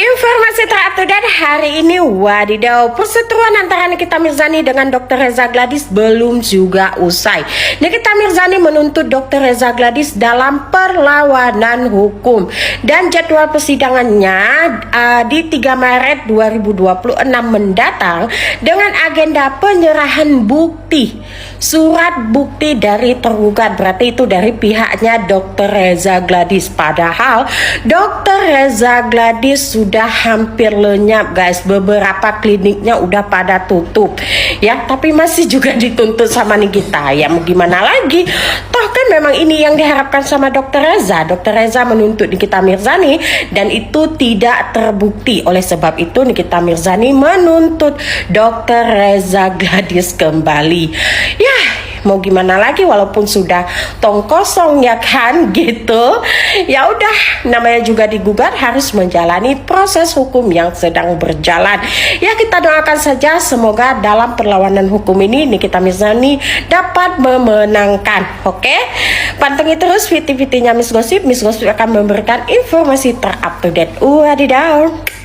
Informasi terupdate hari ini, wadidaw, perseteruan antara Nikita Mirzani dengan Dr. Reza Gladys belum juga usai. Nikita Mirzani menuntut Dr. Reza Gladys dalam perlawanan hukum dan jadwal persidangannya di 3 Maret 2026 mendatang dengan agenda penyerahan bukti, surat bukti dari tergugat, berarti itu dari pihaknya Dr. Reza Gladys. Padahal Dr. Reza Gladys sudah hampir lenyap, guys. Beberapa kliniknya udah pada tutup ya, tapi masih juga dituntut sama Nikita. Ya mau gimana lagi, toh kan memang ini yang diharapkan sama Dr. Reza. Dr. Reza menuntut Nikita Mirzani dan itu tidak terbukti. Oleh sebab itu Nikita Mirzani menuntut Dr. Reza Gladys kembali. Ya mau gimana lagi, walaupun sudah tong kosong ya kan gitu. Ya udah, namanya juga digugat, harus menjalani proses hukum yang sedang berjalan. Ya kita doakan saja semoga dalam perlawanan hukum ini Nikita Mirzani dapat memenangkan. Oke? Pantengin terus VT-VT-nya Miss Gossip. Miss Gossip akan memberikan informasi terupdate. Wadidaw.